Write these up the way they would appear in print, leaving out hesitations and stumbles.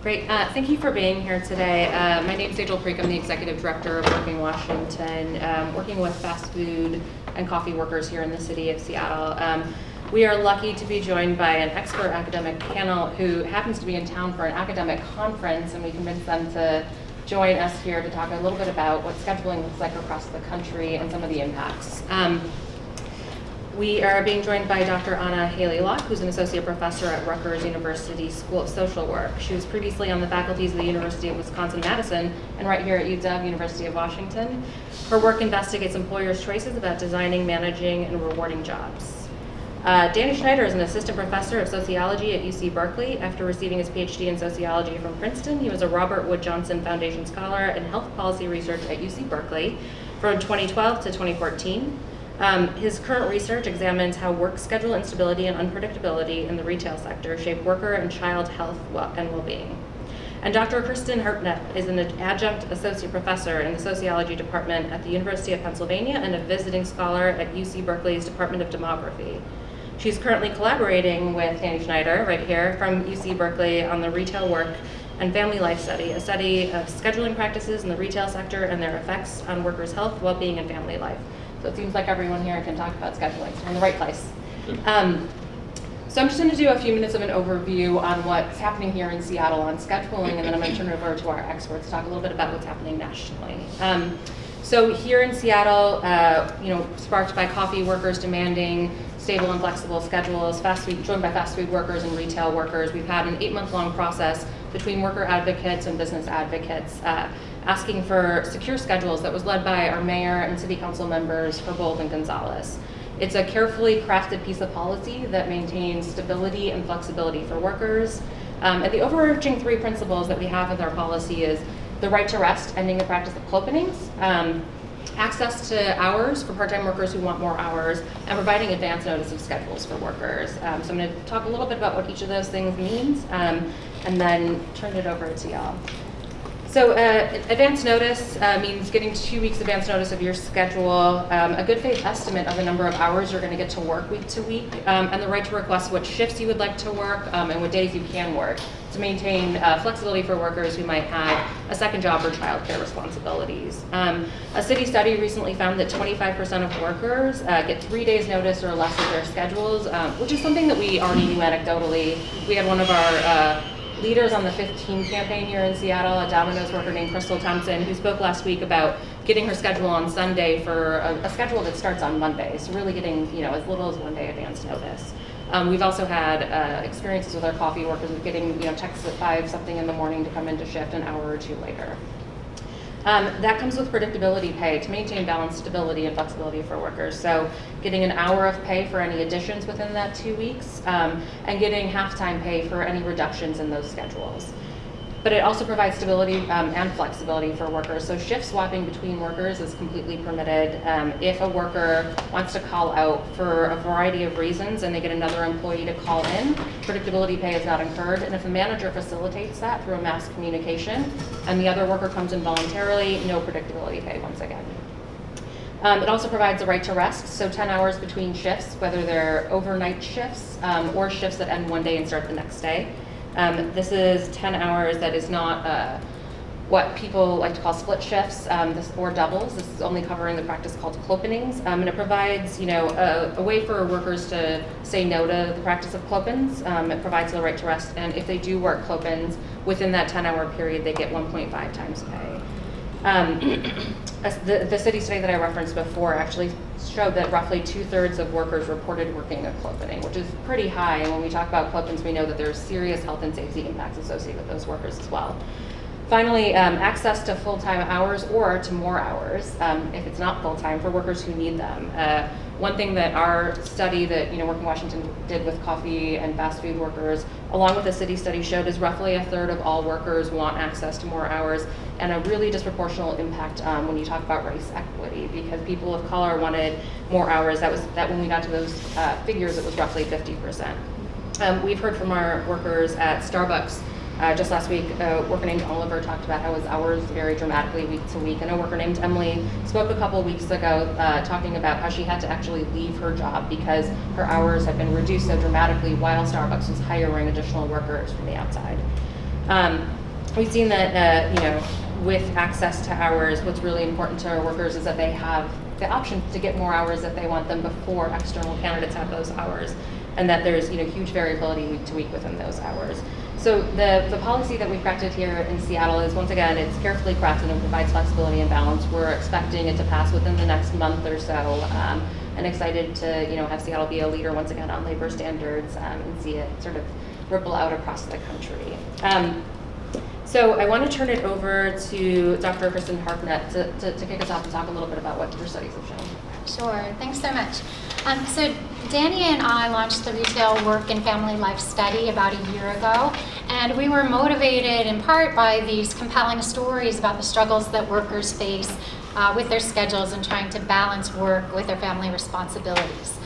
Great. Thank you for being here today. My name is Angel Preek. I'm the Executive Director of Working Washington, working with fast food and coffee workers here in the city of Seattle. We are lucky to be joined by an expert academic panel who happens to be in town for an academic conference, and we convinced them to join us here to talk a little bit about what scheduling looks like across the country and some of the impacts. We are being joined by Dr. Anna Haley-Locke, who's an associate professor at Rutgers University School of Social Work. She was previously on the faculties of the University of Wisconsin-Madison and right here at UW, University of Washington. Her work investigates employers' choices about designing, managing, and rewarding jobs. Danny Schneider is an assistant professor of sociology at UC Berkeley. After receiving his PhD in sociology from Princeton, he was a Robert Wood Johnson Foundation Scholar in health policy research at UC Berkeley from 2012 to 2014. His current research examines how work schedule instability and unpredictability in the retail sector shape worker and child health and well-being. And Dr. Kristen Harknett is an adjunct associate professor in the sociology department at the University of Pennsylvania and a visiting scholar at UC Berkeley's Department of Demography. She's currently collaborating with Danny Schneider, right here, from UC Berkeley on the Retail Work and Family Life Study, a study of scheduling practices in the retail sector and their effects on workers' health, well-being, and family life. So it seems like everyone here can talk about scheduling, so we're in the right place. So I'm just going to do a few minutes of an overview on what's happening here in Seattle on scheduling, and then I'm going to turn it over to our experts to talk a little bit about what's happening nationally. So here in Seattle, sparked by coffee workers demanding stable and flexible schedules, joined by fast food workers and retail workers, we've had an 8-month-long process between worker advocates and business advocates asking for secure schedules that was led by our mayor and city council members Herbold and Gonzalez. It's a carefully crafted piece of policy that maintains stability and flexibility for workers. And the overarching 3 principles that we have with our policy is the right to rest, ending the practice of clopenings, access to hours for part-time workers who want more hours, and providing advance notice of schedules for workers. So I'm going to talk a little bit about what each of those things means, and then turn it over to y'all. So advance notice means getting 2 weeks advance notice of your schedule, a good faith estimate of the number of hours you're going to get to work week to week, and the right to request what shifts you would like to work and what days you can work to maintain flexibility for workers who might have a second job or childcare responsibilities. A city study recently found that 25% of workers get 3 days notice or less of their schedules, which is something that we already knew anecdotally. We had one of our leaders on the 15 campaign here in Seattle, a Domino's worker named Crystal Thompson, who spoke last week about getting her schedule on Sunday for a schedule that starts on Monday, so really getting as little as 1 day advance notice. We've also had experiences with our coffee workers of getting texts at 5 something in the morning to come into shift an hour or 2 later. That comes with predictability pay to maintain balance, stability, and flexibility for workers. So getting an hour of pay for any additions within that 2 weeks, and getting half-time pay for any reductions in those schedules. But it also provides stability and flexibility for workers. So shift swapping between workers is completely permitted. If a worker wants to call out for a variety of reasons and they get another employee to call in, predictability pay is not incurred. And if a manager facilitates that through a mass communication and the other worker comes in voluntarily, no predictability pay once again. It also provides the right to rest, so 10 hours between shifts, whether they're overnight shifts or shifts that end one day and start the next day. This is 10 hours that is not what people like to call split shifts or doubles. This is only covering the practice called clopenings, and it provides a way for workers to say no to the practice of clopens. It provides the right to rest, and if they do work clopens within that 10-hour period, they get 1.5 times pay. The city study that I referenced before actually showed that roughly 2/3 of workers reported working a clopening, which is pretty high. And when we talk about clopens, we know that there's serious health and safety impacts associated with those workers as well. Finally, access to full-time hours or to more hours if it's not full-time for workers who need them. One thing that our study that Working Washington did with coffee and fast food workers, along with the city study, showed is roughly 1/3 of all workers want access to more hours, and a really disproportional impact when you talk about race equity, because people of color wanted more hours. That when we got to those figures, it was roughly 50%. We've heard from our workers at Starbucks. Just last week, a worker named Oliver talked about how his hours vary dramatically week to week, and a worker named Emily spoke a couple weeks ago talking about how she had to actually leave her job because her hours had been reduced so dramatically while Starbucks was hiring additional workers from the outside. We've seen that, with access to hours, what's really important to our workers is that they have the option to get more hours if they want them before external candidates have those hours, and that there's huge variability week to week within those hours. So the policy that we've crafted here in Seattle is, once again, it's carefully crafted and provides flexibility and balance. We're expecting it to pass within the next month or so, and excited to have Seattle be a leader once again on labor standards, and see it sort of ripple out across the country. So I want to turn it over to Dr. Kristen Harknett to kick us off and talk a little bit about what your studies have shown. Sure, thanks so much. So Danny and I launched the Retail Work and Family Life Study about a year ago, and we were motivated in part by these compelling stories about the struggles that workers face with their schedules and trying to balance work with their family responsibilities.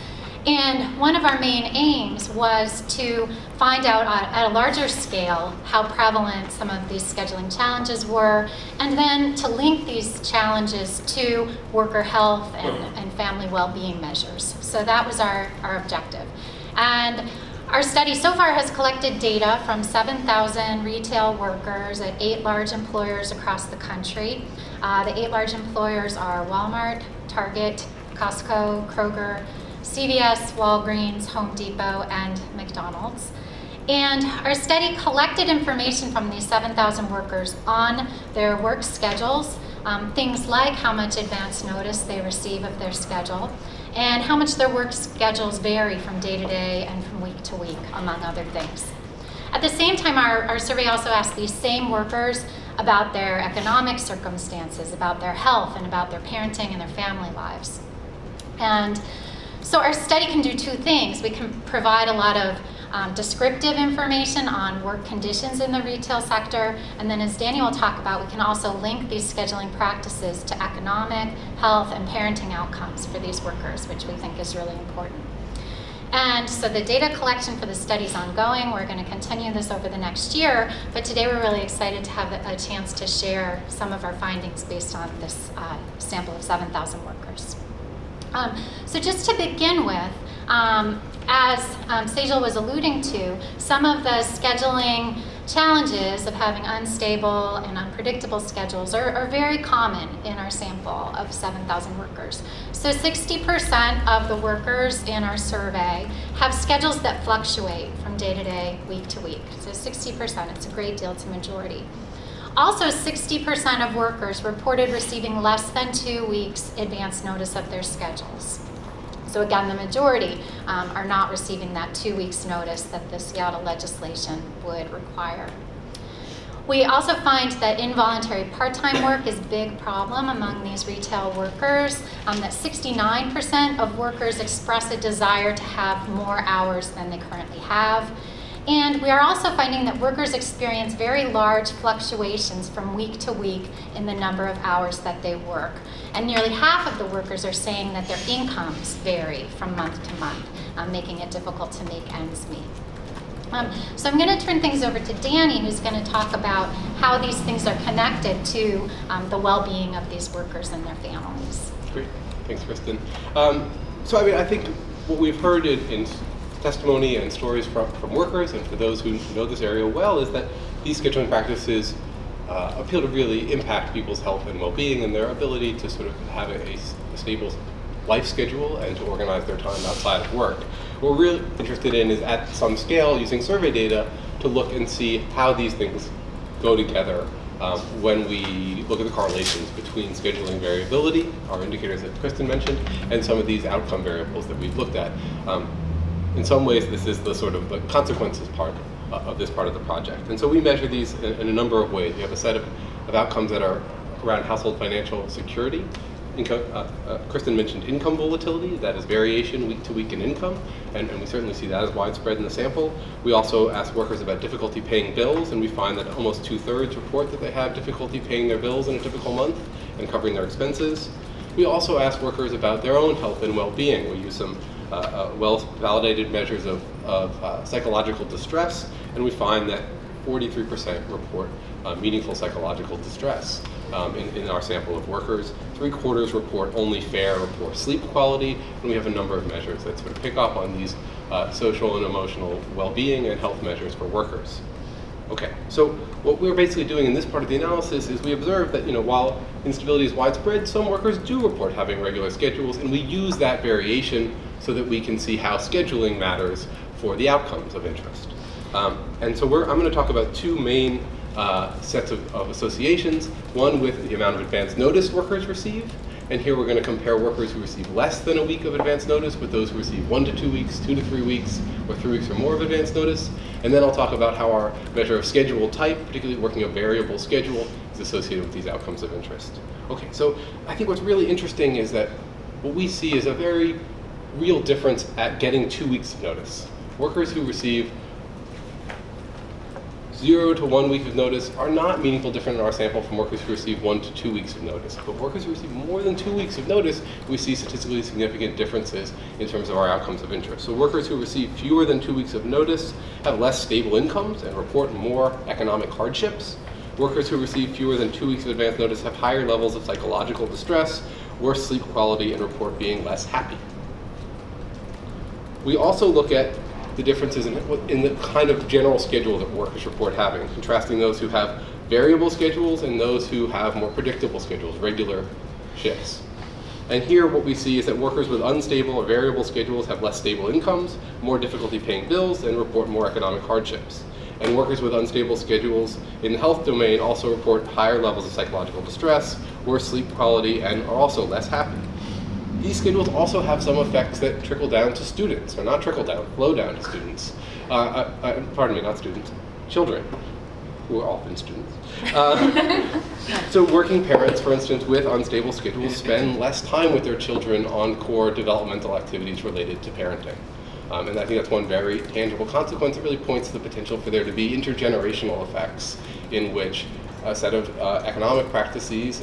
And one of our main aims was to find out at a larger scale how prevalent some of these scheduling challenges were, and then to link these challenges to worker health and family well-being measures. So that was our objective. And our study so far has collected data from 7,000 retail workers at 8 large employers across the country. The 8 large employers are Walmart, Target, Costco, Kroger, CVS, Walgreens, Home Depot, and McDonald's. And our study collected information from these 7,000 workers on their work schedules, things like how much advance notice they receive of their schedule, and how much their work schedules vary from day to day and from week to week, among other things. At the same time, our survey also asked these same workers about their economic circumstances, about their health, and about their parenting and their family lives. And so our study can do 2 things. We can provide a lot of descriptive information on work conditions in the retail sector, and then as Danny will talk about, we can also link these scheduling practices to economic, health, and parenting outcomes for these workers, which we think is really important. And so the data collection for the study is ongoing. We're going to continue this over the next year, but today we're really excited to have a chance to share some of our findings based on this sample of 7,000 workers. So just to begin with, as Sejal was alluding to, some of the scheduling challenges of having unstable and unpredictable schedules are very common in our sample of 7,000 workers. So 60% of the workers in our survey have schedules that fluctuate from day to day, week to week. So 60%, it's a great deal, it's a majority. Also, 60% of workers reported receiving less than 2 weeks advance notice of their schedules. So again, the majority are not receiving that 2 weeks notice that the Seattle legislation would require. We also find that involuntary part-time work is a big problem among these retail workers, that 69% of workers express a desire to have more hours than they currently have. And we are also finding that workers experience very large fluctuations from week to week in the number of hours that they work. And nearly half of the workers are saying that their incomes vary from month to month, making it difficult to make ends meet. So I'm going to turn things over to Danny, who's going to talk about how these things are connected to the well-being of these workers and their families. Great. Thanks, Kristen. I think what we've heard in testimony and stories from workers and for those who know this area well is that these scheduling practices appeal to really impact people's health and well-being and their ability to sort of have a stable life schedule and to organize their time outside of work. What we're really interested in is at some scale using survey data to look and see how these things go together when we look at the correlations between scheduling variability, our indicators that Kristen mentioned, and some of these outcome variables that we've looked at. In some ways, this is the sort of the consequences part of this part of the project. And so we measure these in a number of ways. We have a set of outcomes that are around household financial security. Kristen mentioned income volatility, that is variation week to week in income, and we certainly see that as widespread in the sample. We also ask workers about difficulty paying bills, and we find that almost 2/3 report that they have difficulty paying their bills in a typical month and covering their expenses. We also ask workers about their own health and well-being. We use some well-validated measures of psychological distress, and we find that 43% report meaningful psychological distress in our sample of workers. 3/4 report only fair or poor sleep quality, and we have a number of measures that sort of pick up on these social and emotional well-being and health measures for workers. Okay, so what we're basically doing in this part of the analysis is we observe that, while instability is widespread, some workers do report having regular schedules, and we use that variation so that we can see how scheduling matters for the outcomes of interest. And so I'm going to talk about two main sets of associations, one with the amount of advance notice workers receive, and here we're going to compare workers who receive less than a week of advance notice with those who receive 1 to 2 weeks, 2 to 3 weeks, or 3 weeks or more of advance notice. And then I'll talk about how our measure of schedule type, particularly working a variable schedule, is associated with these outcomes of interest. Okay, so I think what's really interesting is that what we see is a very real difference at getting 2 weeks of notice. Workers who receive 0 to 1 week of notice are not meaningful different in our sample from workers who receive 1 to 2 weeks of notice. But workers who receive more than 2 weeks of notice, we see statistically significant differences in terms of our outcomes of interest. So workers who receive fewer than 2 weeks of notice have less stable incomes and report more economic hardships. Workers who receive fewer than 2 weeks of advance notice have higher levels of psychological distress, worse sleep quality, and report being less happy. We also look at the differences in the kind of general schedule that workers report having, contrasting those who have variable schedules and those who have more predictable schedules, regular shifts. And here what we see is that workers with unstable or variable schedules have less stable incomes, more difficulty paying bills, and report more economic hardships. And workers with unstable schedules in the health domain also report higher levels of psychological distress, worse sleep quality, and are also less happy. These schedules also have some effects that trickle down to students, or not trickle down, flow down to students. Pardon me, not students, children, who are often students. So working parents, for instance, with unstable schedules spend less time with their children on core developmental activities related to parenting. And I think that's one very tangible consequence. It really points to the potential for there to be intergenerational effects in which a set of economic practices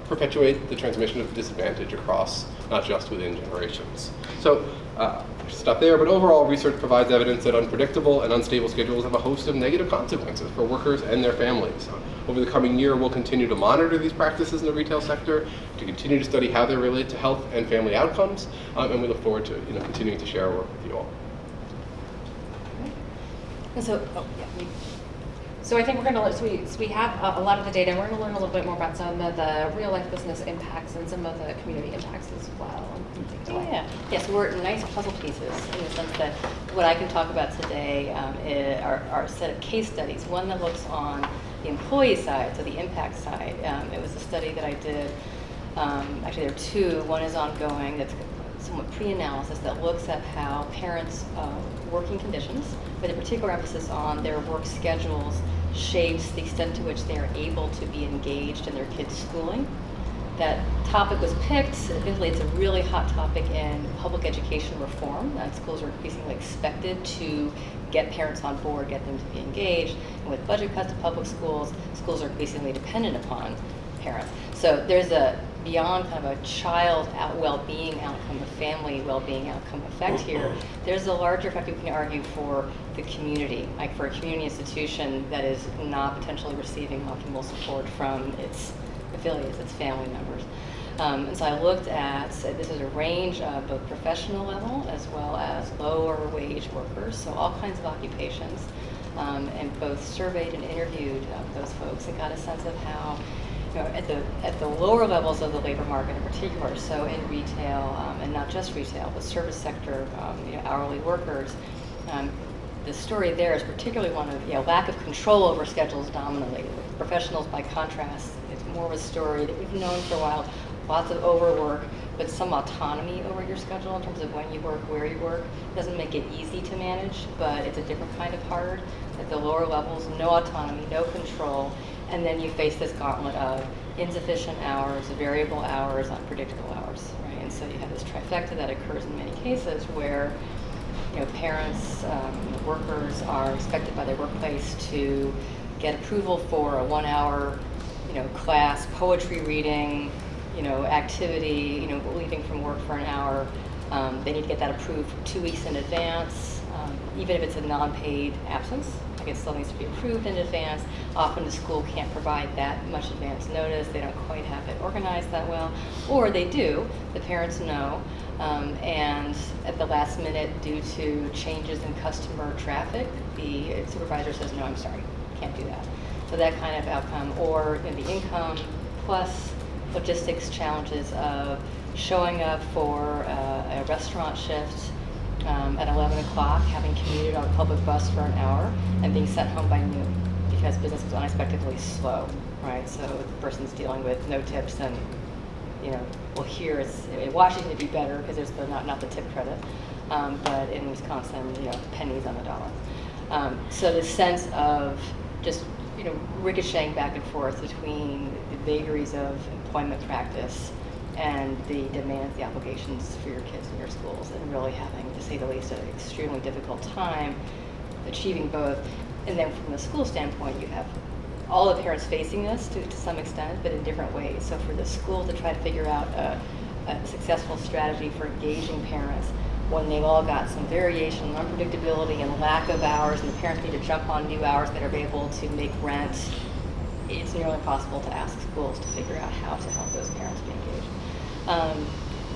perpetuate the transmission of disadvantage across, not just within generations. So I should stop there, but overall research provides evidence that unpredictable and unstable schedules have a host of negative consequences for workers and their families. Over the coming year, we'll continue to monitor these practices in the retail sector, to continue to study how they relate to health and family outcomes, and we look forward to continuing to share our work with you all. So I think we're going to learn, so we have a lot of the data, and we're going to learn a little bit more about some of the real life business impacts and some of the community impacts as well. Yes, we're nice puzzle pieces in the sense that what I can talk about today are a set of case studies. One that looks on the employee side, so the impact side. It was a study that I did. Actually, there are two. One is ongoing, that's somewhat pre-analysis, that looks at how parents' working conditions, with a particular emphasis on their work schedules, shapes the extent to which they are able to be engaged in their kids' schooling. That topic was picked, admittedly it's a really hot topic in public education reform, that schools are increasingly expected to get parents on board, get them to be engaged, and with budget cuts to public schools, schools are increasingly dependent upon parents. So there's a beyond kind of a child well-being outcome, a family well-being outcome effect here, there's a larger effect we can argue for the community, like for a community institution that is not potentially receiving optimal support from its affiliates, its family members. And so I looked at, this is a range of both professional level as well as lower wage workers, so all kinds of occupations, and both surveyed and interviewed those folks and got a sense of how, at the lower levels of the labor market in particular, so in retail, and not just retail, but service sector, hourly workers, the story there is particularly one of lack of control over schedules dominantly. Professionals, by contrast, it's more of a story that we've known for a while, lots of overwork, but some autonomy over your schedule in terms of when you work, where you work. Doesn't make it easy to manage, but it's a different kind of hard. At the lower levels, no autonomy, no control, and then you face this gauntlet of insufficient hours, variable hours, unpredictable hours, right? And so you have this trifecta that occurs in many cases where parents, workers are expected by their workplace to get approval for a 1 hour, class, poetry reading, activity, leaving from work for an hour. They need to get that approved 2 weeks in advance. even if it's a non-paid absence, like it still needs to be approved in advance. Often the school can't provide that much advance notice. They don't quite have it organized that well. Or they do, the parents know, and at the last minute, due to changes in customer traffic, the supervisor says, no, I'm sorry, can't do that. So that kind of outcome, or the income plus logistics challenges of showing up for a restaurant shift at 11 o'clock, having commuted on a public bus for an hour, and being sent home by noon because business was unexpectedly slow, right? So the person's dealing with no tips, and well, here in Washington it'd be better because there's not the tip credit, but in Wisconsin, pennies on the dollar. So the sense of just ricocheting back and forth between the vagaries of employment practice and the demands, the obligations for your kids in your schools, and really having, to say the least, an extremely difficult time achieving both. And then from the school standpoint, you have all the parents facing this to some extent, but in different ways. So for the school to try to figure out a successful strategy for engaging parents when they've all got some variation, unpredictability, and lack of hours, and the parents need to jump on new hours that are able to make rent, it's nearly impossible to ask schools to figure out how to help those parents be engaged.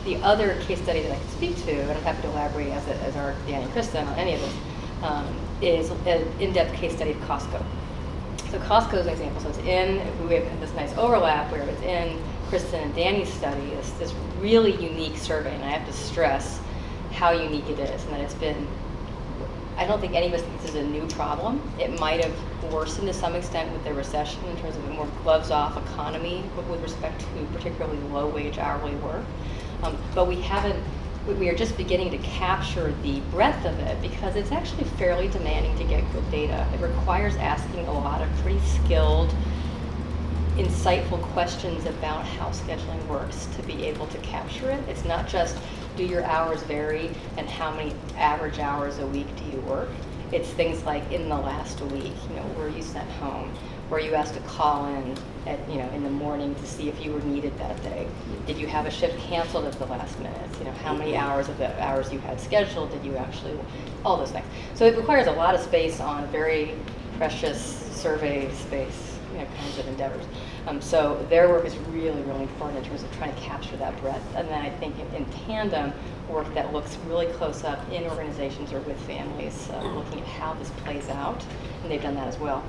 The other case study that I can speak to, and I'm happy to elaborate as our Danny and Kristen on any of this, is an in-depth case study of Costco. So Costco is an example. So we have this nice overlap where it's in Kristen and Danny's study, this really unique survey, and I have to stress how unique it is, and that it's been, I don't think any of us think this is a new problem. It might have worsened to some extent with the recession in terms of a more gloves-off economy with respect to particularly low-wage hourly work. But we are just beginning to capture the breadth of it because it's actually fairly demanding to get good data. It requires asking a lot of pretty skilled, insightful questions about how scheduling works to be able to capture it. It's not just, do your hours vary and how many average hours a week do you work? It's things like, in the last week, were you sent home? Were you asked to call in at, in the morning to see if you were needed that day? Did you have a shift canceled at the last minute? How many hours of the hours you had scheduled did you actually, all those things. So it requires a lot of space on very precious survey space, kinds of endeavors. So their work is really, really important in terms of trying to capture that breadth. And then I think in tandem, work that looks really close up in organizations or with families, looking at how this plays out, and they've done that as well,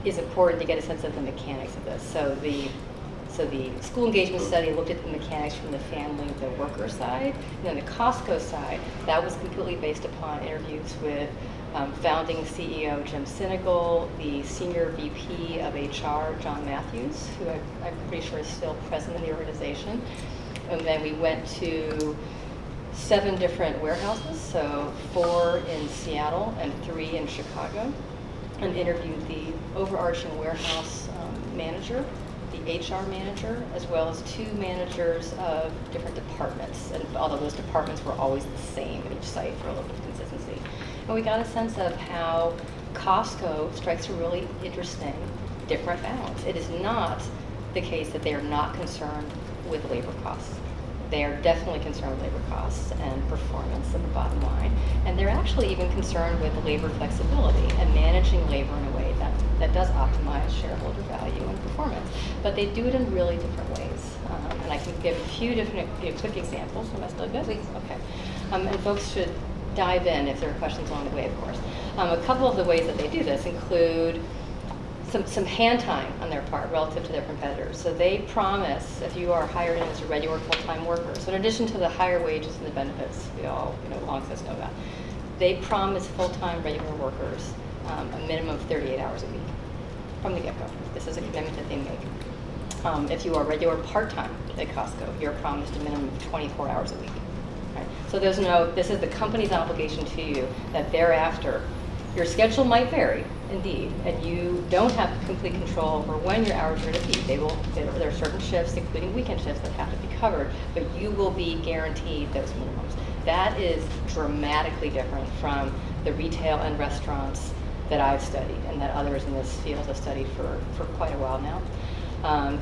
is important to get a sense of the mechanics of this. So the school engagement study looked at the mechanics from the family, the worker side. And then the Costco side, that was completely based upon interviews with founding CEO Jim Sinegal, the senior VP of HR, John Matthews, who I'm pretty sure is still present in the organization. And then we went to 7 different warehouses, so 4 in Seattle and 3 in Chicago, and interviewed the overarching warehouse manager, the HR manager, as well as 2 managers of different departments. And although those departments were always the same at each site for a little bit of consistency. And we got a sense of how Costco strikes a really interesting, different balance. It is not the case that they are not concerned with labor costs. They are definitely concerned with labor costs and performance and the bottom line. And they're actually even concerned with labor flexibility and managing labor in a way that does optimize shareholder value and performance. But they do it in really different ways. And I can give a few different quick examples. Am I still good? Please. Okay. And folks should dive in if there are questions along the way, of course. A couple of the ways that they do this include some hand time on their part relative to their competitors. So they promise, if you are hired in as a regular full-time worker, so in addition to the higher wages and the benefits we all long since know about, they promise full-time regular workers a minimum of 38 hours a week from the get-go. This is a commitment that they make. If you are regular part-time at Costco, you're promised a minimum of 24 hours a week. Right? So there's this is the company's obligation to you that thereafter, your schedule might vary, indeed, and you don't have complete control over when your hours are going to be. There are certain shifts, including weekend shifts, that have to be covered, but you will be guaranteed those minimums. That is dramatically different from the retail and restaurants that I've studied and that others in this field have studied for quite a while now.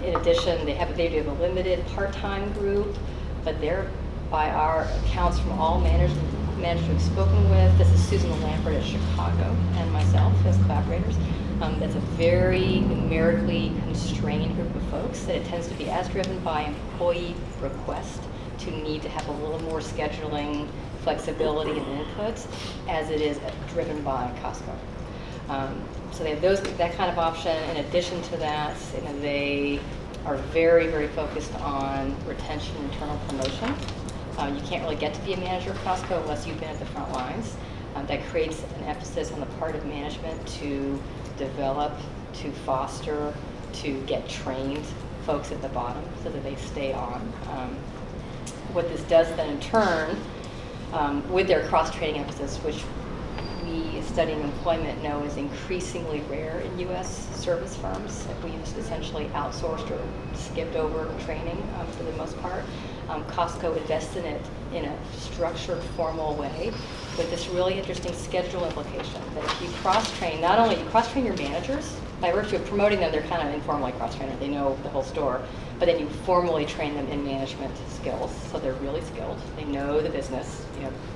In addition, they do have a limited part-time group, but they're, by our accounts from all managers managers we've spoken with. This is Susan Lampert at Chicago and myself as collaborators. That's a very numerically constrained group of folks, that it tends to be as driven by employee request to need to have a little more scheduling flexibility and inputs as it is driven by Costco. So they have that kind of option. In addition to that, they are very, very focused on retention and internal promotion. You can't really get to be a manager at Costco unless you've been at the front lines. That creates an emphasis on the part of management to develop, to foster, to get trained folks at the bottom so that they stay on. What this does then in turn, with their cross-training emphasis, which we studying employment know is increasingly rare in U.S. service firms. We've essentially outsourced or skipped over training for the most part. Costco invests in it in a structured, formal way with this really interesting schedule implication that if you cross-train, not only you cross-train your managers, by virtue of promoting them, they're kind of informally cross-trained, they know the whole store, but then you formally train them in management skills, so they're really skilled. They know the business,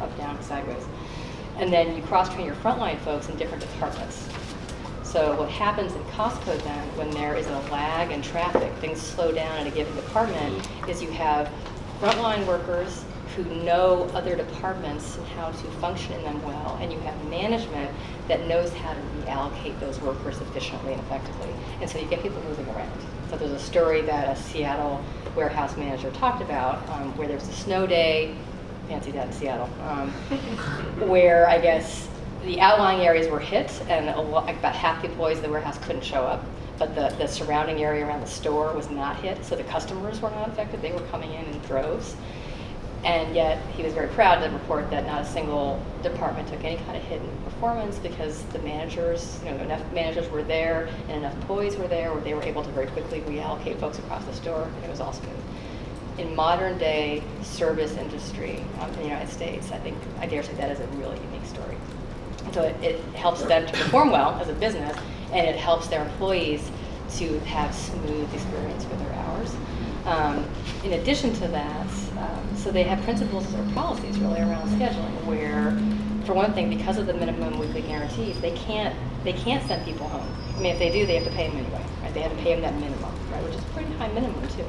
up, down, sideways. And then you cross-train your frontline folks in different departments. So what happens in Costco then, when there is a lag in traffic, things slow down in a given department, is you have frontline workers who know other departments and how to function in them well, and you have management that knows how to reallocate those workers efficiently and effectively. And so you get people moving around. So there's a story that a Seattle warehouse manager talked about where there's a snow day, fancy that in Seattle, where I guess the outlying areas were hit and about half the employees of the warehouse couldn't show up, but the surrounding area around the store was not hit, so the customers were not affected. They were coming in droves. And yet he was very proud to report that not a single department took any kind of hit in performance because the managers, enough managers were there and enough employees were there where they were able to very quickly reallocate folks across the store, and it was all smooth. In modern day service industry in the United States, I dare say that is a really unique story. So it helps them to perform well as a business, and it helps their employees to have smooth experience with their hours. In addition to that, so they have principles or policies really around scheduling where, for one thing, because of the minimum weekly guarantees, they can't send people home. I mean, if they do, they have to pay them anyway, right? They have to pay them that minimum, right? Which is a pretty high minimum too,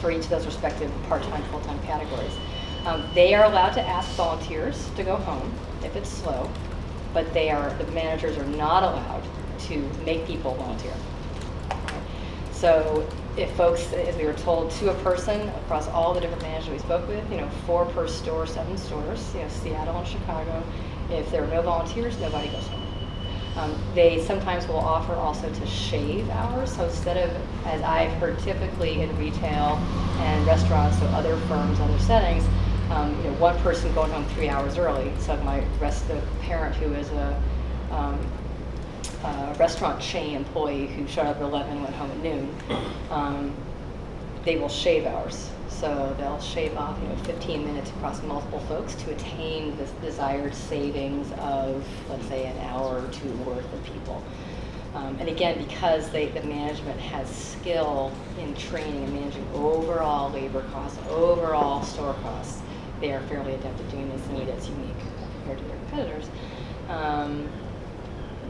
for each of those respective part-time, full-time categories. They are allowed to ask volunteers to go home if it's slow, but the managers are not allowed to make people volunteer. So if folks, as we were told, to a person across all the different managers we spoke with, 4 per store, 7 stores, Seattle and Chicago, if there are no volunteers, nobody goes home. They sometimes will offer also to shave hours. So instead of, as I've heard typically in retail and restaurants, so other firms, other settings, one person going home 3 hours early. So the parent who is a restaurant chain employee who showed up at 11 and went home at noon, they will shave hours. So they'll shave off 15 minutes across multiple folks to attain this desired savings of, let's say, an hour or 2 worth of people. And again, because the management has skill in training and managing overall labor costs, overall store costs, they are fairly adept at doing this in a way that's unique compared to their competitors.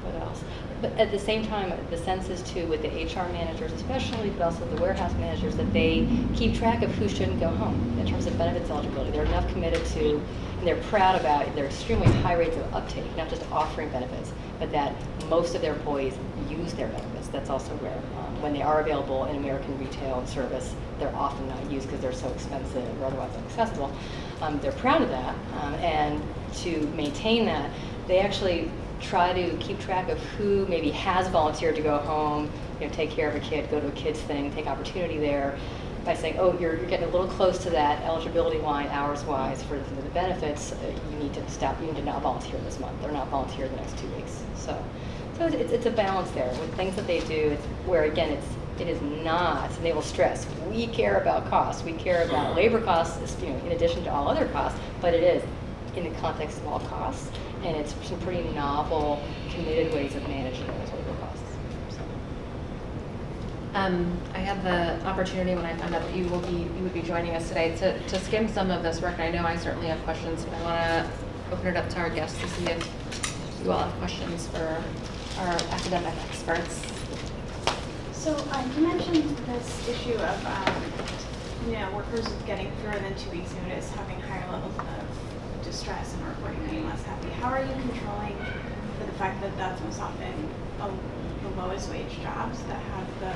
What else? But at the same time, the sense is too with the HR managers especially, but also the warehouse managers, that they keep track of who shouldn't go home in terms of benefits eligibility. They're enough committed to, and they're proud about their extremely high rates of uptake, not just offering benefits, but that most of their employees use their benefits. That's also rare. When they are available in American retail and service, they're often not used because they're so expensive or otherwise inaccessible. They're proud of that, and to maintain that, they actually try to keep track of who maybe has volunteered to go home, take care of a kid, go to a kid's thing, take opportunity there, by saying, oh, you're getting a little close to that eligibility line hours-wise for the benefits. You need to stop. You need to not volunteer this month, or not volunteer the next 2 weeks. So it's a balance there with things that they do. It's where again, it is not, and they will stress, we care about costs. We care about labor costs, in addition to all other costs, but it is in the context of all costs. And it's some pretty novel, committed ways of managing those labor costs. So. I had the opportunity when I found out that you would be joining us today to skim some of this work. And I know I certainly have questions, but I want to open it up to our guests to see if you all have questions for our academic experts. So you mentioned this issue of workers getting fewer than 2 weeks notice, having higher levels of distress and reporting being less happy. How are you controlling for the fact that that's most often the lowest wage jobs that have the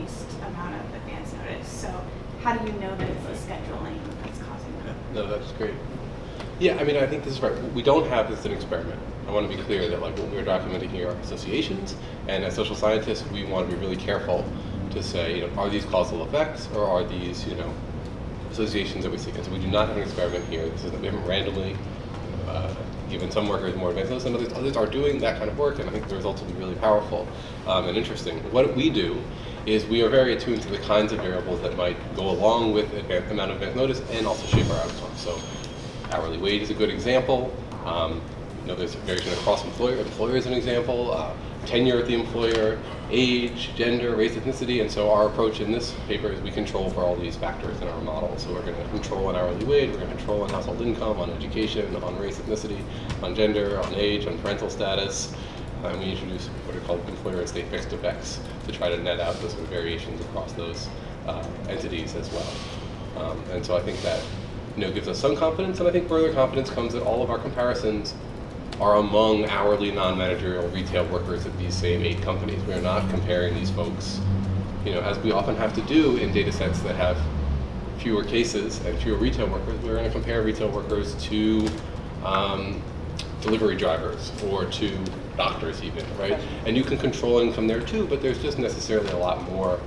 least amount of advance notice? So how do you know that it's the scheduling that's causing that? No, that's great. Yeah, I mean, I think this is right. We don't have this as an experiment. I want to be clear that like what we're documenting here are associations, and as social scientists, we want to be really careful to say, are these causal effects, or are these, associations that we see? And so we do not have an experiment here. This is, we haven't randomly given some workers more advanced notice, and others are doing that kind of work, and I think the results will be really powerful and interesting. What we do is we are very attuned to the kinds of variables that might go along with amount of advance notice and also shape our outcomes. So hourly wage is a good example. There's variation across employer is an example, tenure at the employer, age, gender, race, ethnicity, and so our approach in this paper is we control for all these factors in our model. So we're going to control on hourly wage, we're going to control on household income, on education, on race, ethnicity, on gender, on age, on parental status, and we introduce what are called employer and state mixed effects to try to net out those sort of variations across those entities as well. And so I think that gives us some confidence, and I think further confidence comes that all of our comparisons are among hourly non-managerial retail workers at these same 8 companies. We are not comparing these folks, as we often have to do in data sets that have fewer cases and fewer retail workers. We're going to compare retail workers to delivery drivers or to doctors even, right? And you can control income there too, but there's just necessarily a lot more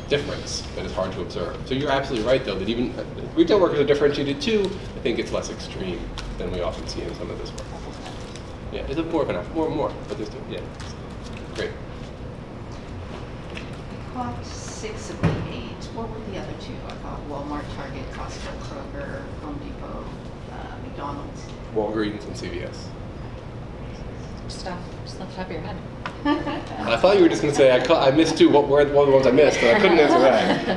difference that is hard to observe. So you're absolutely right, though, that even retail workers are differentiated too. I think it's less extreme than we often see in some of this work. Yeah, it's more of enough, more, but there's, yeah, great. I caught 6 of the 8. What were the other 2? I thought Walmart, Target, Costco, Kroger, Home Depot, McDonald's. Walgreens and CVS. Stuff just off the top of your head. I thought you were just going to say, I missed 2. What were the ones I missed? But I couldn't answer that.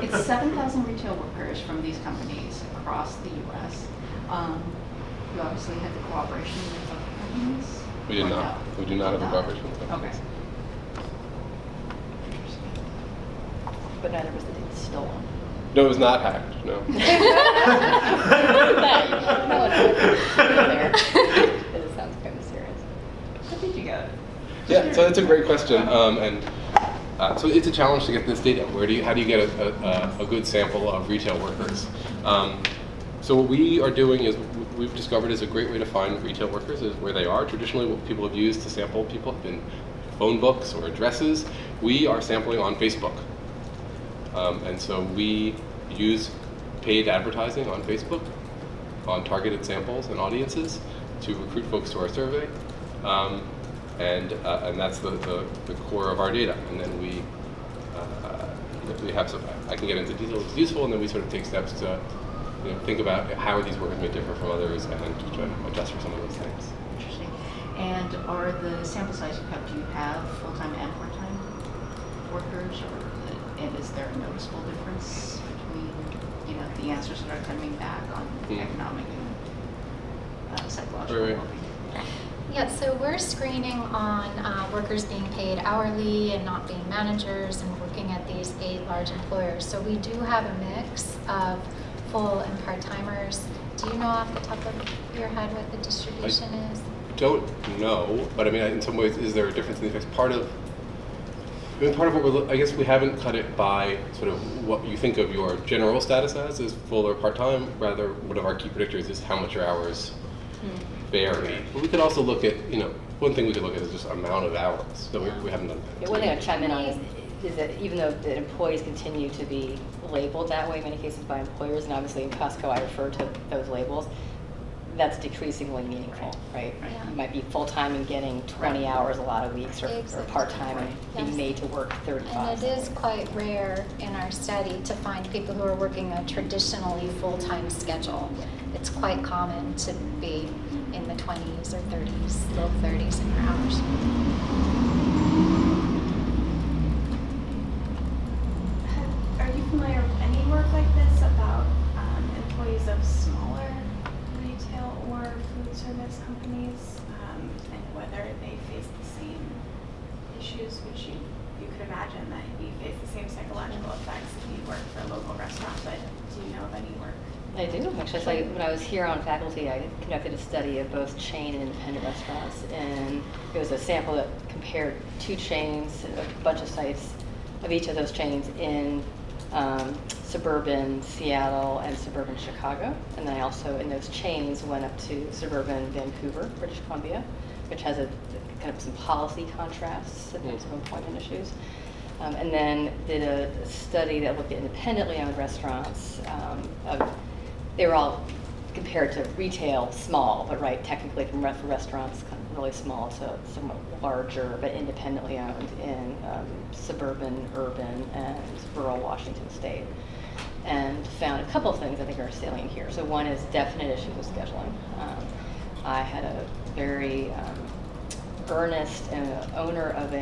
It's 7,000 retail workers from these companies across the U.S. You obviously had the cooperation with other companies? We did Or not. no? We do not have a cooperation with companies. Okay. But neither was the data stolen. No, it was not hacked, no. It sounds kind of serious. How did you get it? Yeah, so that's a great question. So it's a challenge to get this data. How do you get a good sample of retail workers? So what we are doing is we've discovered is a great way to find retail workers is where they are. Traditionally, what people have used to sample people have been phone books or addresses. We are sampling on Facebook. And so we use paid advertising on Facebook on targeted samples and audiences to recruit folks to our survey. And that's the core of our data. And then we have some, I can get into detail if it's useful, and then we sort of take steps to think about how are these workers may differ from others and to try to adjust for some of those things. Interesting. And are the sample size you have, do you have full-time and part-time workers, and is there a noticeable difference between the answers that are coming back on economic and psychological Right. well-being? Yeah, so we're screening on workers being paid hourly and not being managers and working at these 8 large employers. So we do have a mix of full and part-timers. Do you know off the top of your head what the distribution is? Don't know, but I mean, in some ways, is there a difference in the effects? Part of what I guess we haven't cut it by sort of what you think of your general status as is full or part-time. Rather, one of our key predictors is how much your hours vary. But we could also look at, one thing we could look at is just amount of hours. So we haven't done that. Yeah, one thing I'd chime in on is that even though the employees continue to be labeled that way in many cases by employers, and obviously in Costco I refer to those labels, that's decreasingly meaningful, right? Yeah. You might be full-time and getting 20 hours a lot of weeks, or Exactly. part-time and being Yes. made to work 35. And it is quite rare in our study to find people who are working a traditionally full-time schedule. It's quite common to be in the 20s or 30s, low 30s in your hours. Are you familiar with any work like this about employees of smaller imagine that you face the same psychological effects if you work for a local restaurant, but do you know of any work? I do, actually. It's like when I was here on faculty, I conducted a study of both chain and independent restaurants, and it was a sample that compared 2 chains, a bunch of sites of each of those chains in suburban Seattle and suburban Chicago. And then I also, in those chains, went up to suburban Vancouver, British Columbia, which has a kind of some policy contrasts and some employment issues. And then did a study that looked at independently owned restaurants. They were all compared to retail small, but right, technically from restaurants kind of really small to somewhat larger, but independently owned in suburban, urban, and rural Washington state. And found a couple things I think are salient here. So one is definite issues with scheduling. I had a very earnest owner of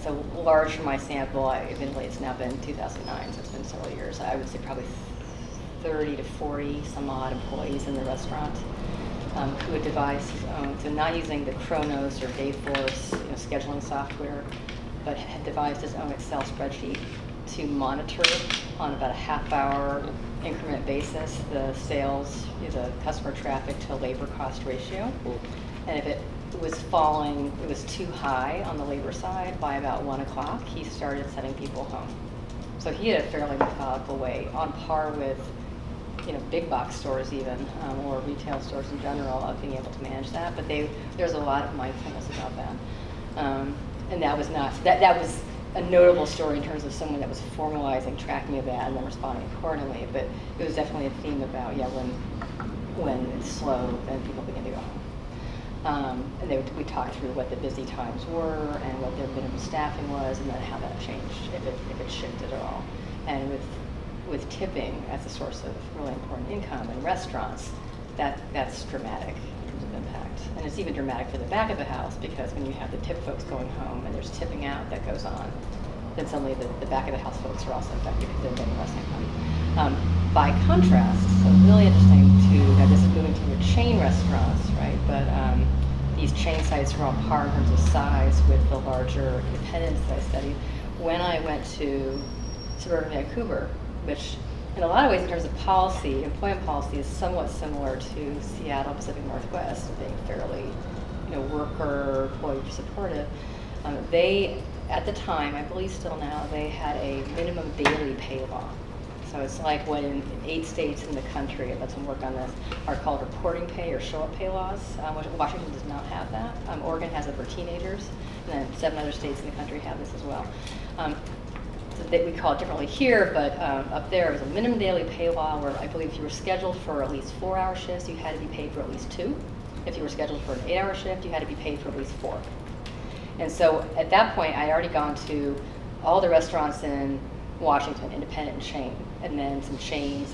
so large for my sample, admittedly it's now been 2009, so it's been several years. I would say probably 30 to 40 some odd employees in the restaurant who had devised his own, so not using the Kronos or Dayforce scheduling software, but had devised his own Excel spreadsheet to monitor on about a half-hour increment basis the sales, the customer traffic to labor cost ratio. And if it was falling, it was too high on the labor side by about 1 o'clock, he started sending people home. So he had a fairly methodical way, on par with big box stores even, or retail stores in general, of being able to manage that. But there's a lot of mindfulness about that. And that was not, that was a notable story in terms of someone that was formalizing tracking of that and then responding accordingly. But it was definitely a theme about, when it's slow, then people begin to go home. And we talked through what the busy times were and what their minimum staffing was, and then how that changed, if it shifted at all. And with tipping as a source of really important income in restaurants, that's dramatic in terms of impact. And it's even dramatic for the back of the house, because when you have the tip folks going home and there's tipping out that goes on, then suddenly the back of the house folks are also affected because they're getting less income. By contrast, so really interesting now this is moving to your chain restaurants, right? But these chain sites are on par in terms of size with the larger independents that I studied. When I went to suburban Vancouver, which in a lot of ways in terms of policy, employment policy is somewhat similar to Seattle, Pacific Northwest, being fairly, worker, employee supportive. They, at the time, I believe still now, they had a minimum daily pay law. So it's like what in 8 states in the country, I've done some work on this, are called reporting pay or show-up pay laws. Washington does not have that. Oregon has it for teenagers, and then 7 other states in the country have this as well. So we call it differently here, but up there it was a minimum daily pay law where I believe if you were scheduled for at least 4-hour shifts, you had to be paid for at least 2. If you were scheduled for an 8-hour shift, you had to be paid for at least 4. And so at that point, I had already gone to all the restaurants in Washington, independent and chain, and then some chains,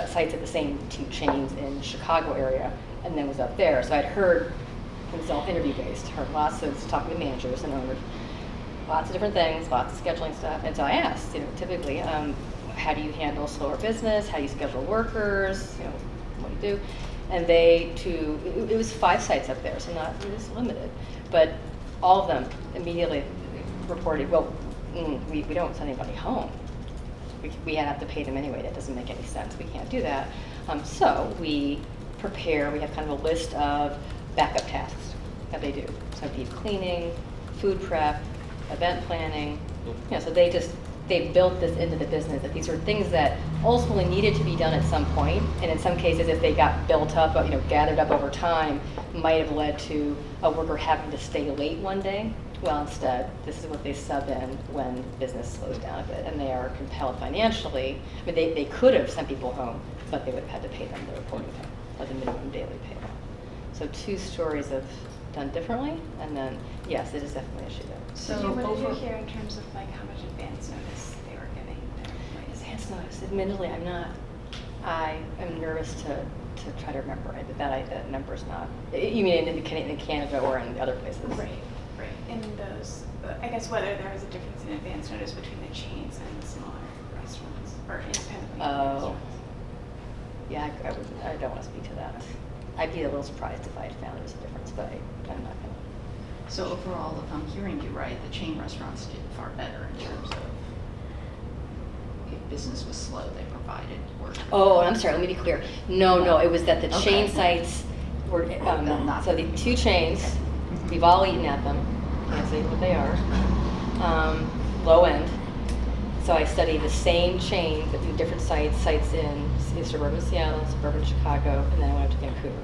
sites at the same 2 chains in Chicago area, and then was up there. So I'd heard, it was all interview based, heard lots of talking to managers and owners, lots of different things, lots of scheduling stuff. And so I asked, typically, how do you handle slower business? How do you schedule workers? What do you do? And it was 5 sites up there, so not, it was limited. But all of them immediately reported, well, we don't send anybody home. We have to pay them anyway. That doesn't make any sense. We can't do that. So we have kind of a list of backup tasks that they do. So deep cleaning, food prep, event planning. So they built this into the business, that these are things that ultimately needed to be done at some point, and in some cases, if they got built up, gathered up over time, might have led to a worker having to stay late one day. Well, instead, this is what they sub in when business slows down a bit, and they are compelled financially. I mean, they could have sent people home, but they would have had to pay them the reporting pay, or the minimum daily pay. So 2 stories of done differently, and then, yes, it is definitely an issue there. So what did you hear in terms of how much advance notice they were giving their employees? Advance notice, admittedly, I am nervous to try to remember it, that number's not, you mean in Canada or in other places? Right. In those, I guess whether there was a difference in advance notice between the chains and the smaller restaurants, or independently owned restaurants. Yeah, I don't want to speak to that. I'd be a little surprised if I had found there was a difference, but I'm not going to. So overall, if I'm hearing you right, the chain restaurants did far better in terms of if business was slow, they provided work. Oh, I'm sorry, let me be clear. No, it was that the chain Okay. sites were, Not- so the two chains, we've all eaten at them, can't say what they are, low end. So I studied the same chain, but in different sites in suburban Seattle, suburban Chicago, and then I went up to Vancouver.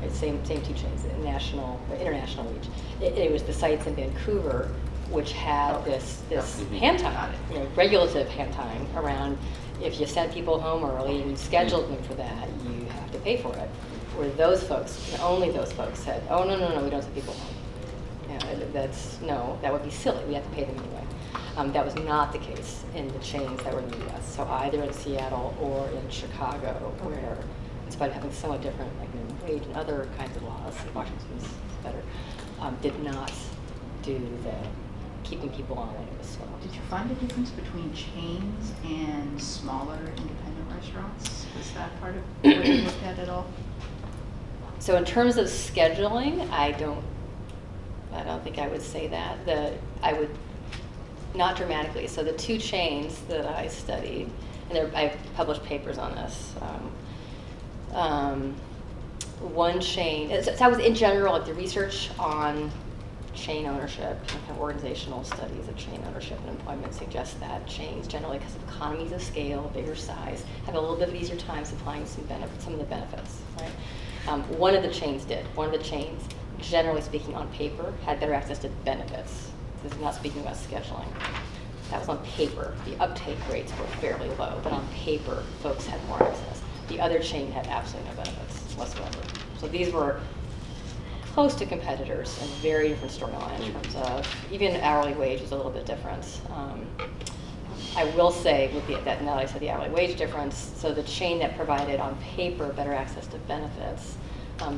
Right, same two chains, international reach. It was the sites in Vancouver which had this hand time, regulative hand time around if you sent people home early and you scheduled them for that, you have to pay for it. Where those folks, and only those folks said, oh, no, we don't send people home. That would be silly, we have to pay them anyway. That was not the case in the chains that were in the US. So either in Seattle or in Chicago, where in spite of having somewhat different like minimum wage and other kinds of laws, Washington's better, did not do the keeping people on when it was slow. Did you find a difference between chains and smaller independent restaurants? Was that part of what you looked at all? So in terms of scheduling, I don't think I would say that. I would not dramatically. So the two chains that I studied, and I've published papers on this. One chain. So I was in general like the research on chain ownership, kind of organizational studies of chain ownership and employment suggests that chains generally, because of economies of scale, bigger size, have a little bit of easier time supplying some of the benefits. Right? One of the chains did. One of the chains, generally speaking, on paper, had better access to benefits. This is not speaking about scheduling. That was on paper. The uptake rates were fairly low, but on paper, folks had more access. The other chain had absolutely no benefits whatsoever. So these were close to competitors and very different storyline in terms of even hourly wage is a little bit different. I will say with that now that I said the hourly wage difference, so the chain that provided on paper better access to benefits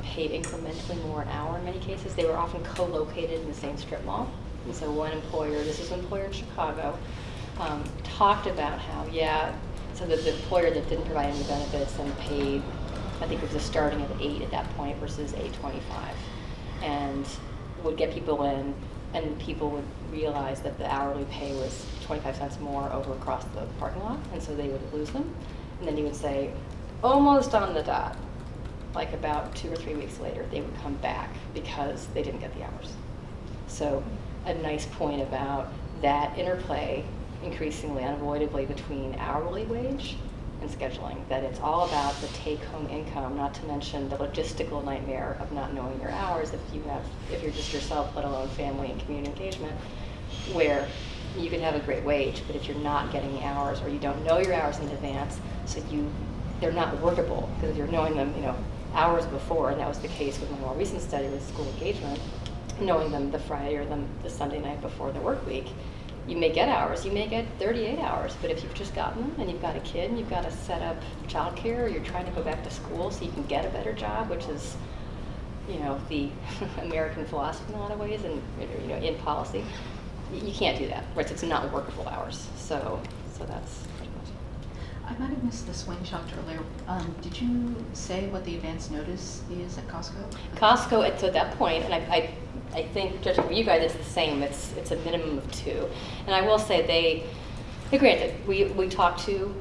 paid incrementally more an hour in many cases. They were often co-located in the same strip mall. And so one employer, this is an employer in Chicago, talked about how, so that the employer that didn't provide any benefits and paid, I think it was starting at 8 at that point versus 8.25, and would get people in, and people would realize that the hourly pay was 25 cents more over across the parking lot, and so they would lose them. And then he would say, almost on the dot, like about 2 or 3 weeks later, they would come back because they didn't get the hours. So a nice point about that interplay increasingly, unavoidably, between hourly wage and scheduling, that it's all about the take-home income, not to mention the logistical nightmare of not knowing your hours if you're just yourself, let alone family and community engagement, where you can have a great wage, but if you're not getting the hours or you don't know your hours in advance, so they're not workable because you're knowing them, hours before, and that was the case with my more recent study with school engagement, knowing them the Friday or the Sunday night before the work week. You may get hours, you may get 38 hours, but if you've just gotten them and you've got a kid and you've got to set up childcare, or you're trying to go back to school so you can get a better job, which is, the American philosophy in a lot of ways, and in policy, you can't do that. Right? So it's not workable hours. So that's pretty much it. I might have missed the swing shocked earlier. Did you say what the advance notice is at Costco? Costco, so at that point, and I think, judging for you guys, it's the same. It's a minimum of 2. And I will say they granted, we talked to,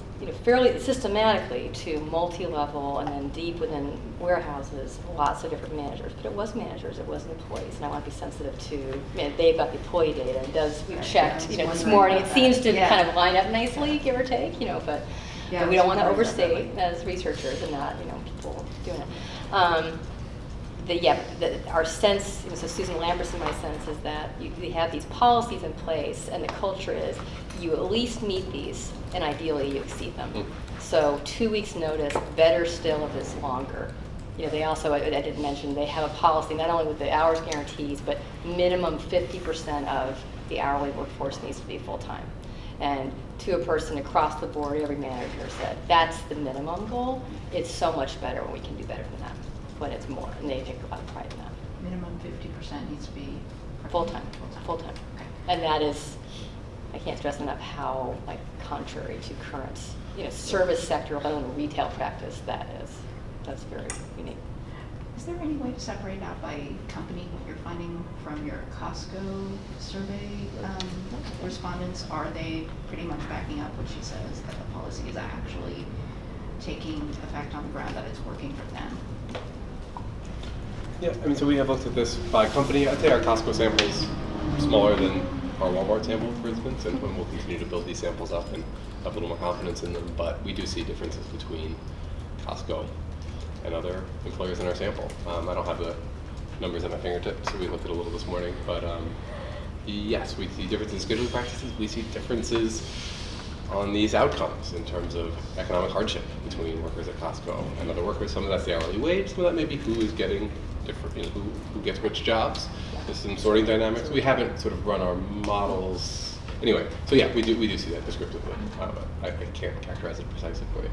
fairly systematically to multi-level and then deep within warehouses, lots of different managers. But it was managers, it wasn't employees. And I want to be sensitive to, they've got the employee data, and we've checked, this morning. It seems to kind of line up nicely, give or take, but we don't want to overstate as researchers and not, people doing it. Our sense, so Susan Lamberson, my sense is that we have these policies in place, and the culture is you at least meet these, and ideally you exceed them. So 2 weeks notice, better still if it's longer. They also, I didn't mention, they have a policy not only with the hours guarantees, but minimum 50% of the hourly workforce needs to be full-time. And to a person across the board, every manager said, that's the minimum goal. It's so much better when we can do better than that, when it's more, and they take a lot of pride in that. Minimum 50% needs to be Full-time. Okay. And that is, I can't stress enough how contrary to current, service sector, let alone retail practice that is. That's very unique. Is there any way to separate out by company what you're finding from your Costco survey respondents, are they pretty much backing up what she says, that the policy is actually taking effect on the ground, that it's working for them? Yeah, I mean, so we have looked at this by company. I'd say our Costco samples are smaller than our Walmart sample, for instance, and we'll continue to build these samples up and have a little more confidence in them. But we do see differences between Costco and other employers in our sample. I don't have the numbers at my fingertips, so we looked at a little this morning. But yes, we see differences in scheduling practices. We see differences on these outcomes in terms of economic hardship between workers at Costco and other workers. Some of that's the hourly wage, some of that may be who is getting different, who gets which jobs. There's some sorting dynamics. We haven't sort of run our models. Anyway, so yeah, we do see that descriptively. I can't characterize it precisely for you.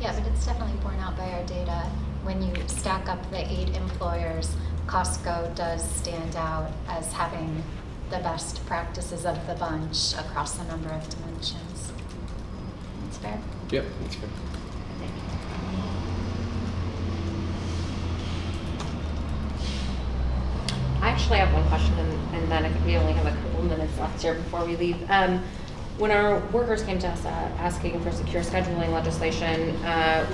Yeah, but it's definitely borne out by our data. When you stack up the 8 employers, Costco does stand out as having the best practices of the bunch across a number of dimensions. That's fair? Yep, that's fair. I actually have one question, and then I think we only have a couple minutes left here before we leave. When our workers came to us asking for secure scheduling legislation,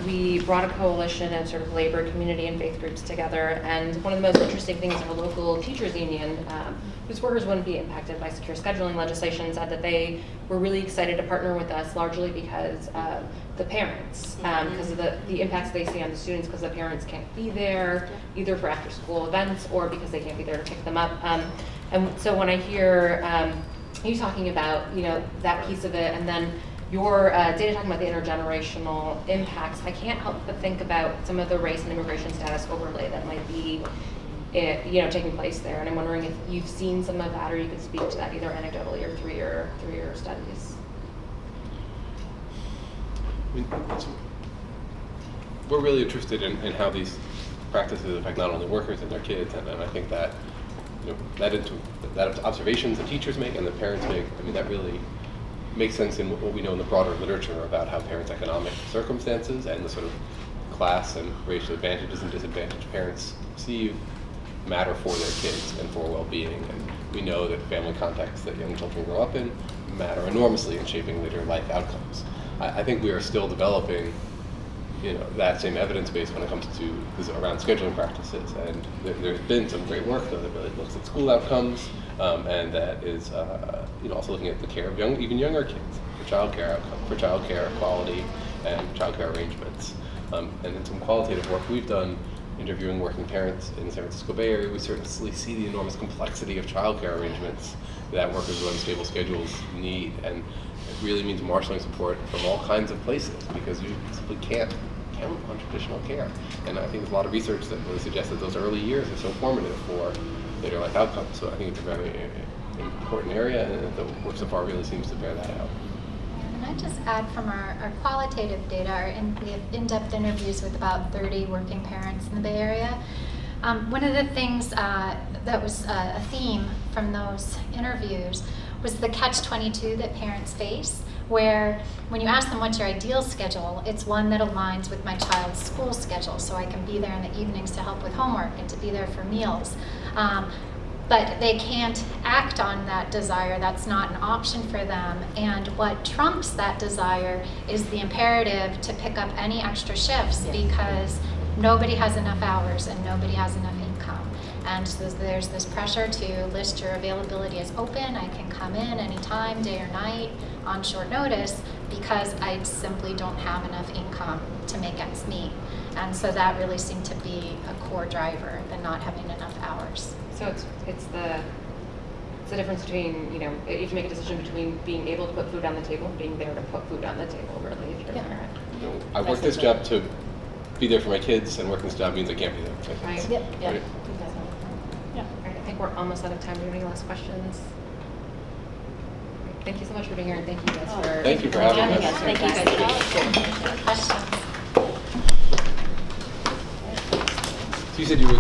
we brought a coalition of sort of labor, community, and faith groups together. And one of the most interesting things, our local teachers union, whose workers wouldn't be impacted by secure scheduling legislation, said that they were really excited to partner with us, largely because of the parents, because of the impacts they see on the students, because the parents can't be there either for after school events or because they can't be there to pick them up. And so when I hear you talking about, that piece of it, and then your data talking about the intergenerational impacts, I can't help but think about some of the race and immigration status overlay that might be, taking place there. And I'm wondering if you've seen some of that, or you could speak to that either anecdotally or through your studies. I mean, we're really interested in how these practices affect not only workers and their kids, and I think that that observations the teachers make and the parents make, I mean, that really makes sense in what we know in the broader literature about how parents' economic circumstances and the sort of class and racial advantages and disadvantaged parents see matter for their kids and for well-being. And we know that family contexts that young children grow up in matter enormously in shaping later life outcomes. I think we are still developing that same evidence base when it comes to around scheduling practices, and there's been some great work though that really looks at school outcomes, and that is also looking at the care of even younger kids for childcare quality and childcare arrangements, and in some qualitative work we've done interviewing working parents in the San Francisco Bay Area. We certainly see the enormous complexity of childcare arrangements that workers with unstable schedules need, and it really means marshaling support from all kinds of places because you simply can't count on traditional care. And I think there's a lot of research that really suggests that those early years are so formative for later life outcomes. So I think it's a very important area, and the work so far really seems to bear that out. And I just add from our qualitative data, we have in-depth interviews with about 30 working parents in the Bay Area. One of the things that was a theme from those interviews was the catch-22 that parents face, where when you ask them what's your ideal schedule, it's one that aligns with my child's school schedule, so I can be there in the evenings to help with homework and to be there for meals. But they can't act on that desire. That's not an option for them. And what trumps that desire is the imperative to pick up any extra shifts because nobody has enough hours and nobody has enough income. And so there's this pressure to list your availability as open. I can come in anytime, day or night, on short notice, because I simply don't have enough income to make ends meet. And so that really seemed to be a core driver, the not having enough hours. So it's the difference between, you have to make a decision between being able to put food on the table and being there to put food on the table, really, if you're a parent. I work this job to be there for my kids, and working this job means I can't be there for my kids. Right. Yeah. Right. All right, I think we're almost out of time. Do you have any last questions? Thank you so much for being here, and thank you guys for Thank you for having us. Thank you guys. Questions? So you said you were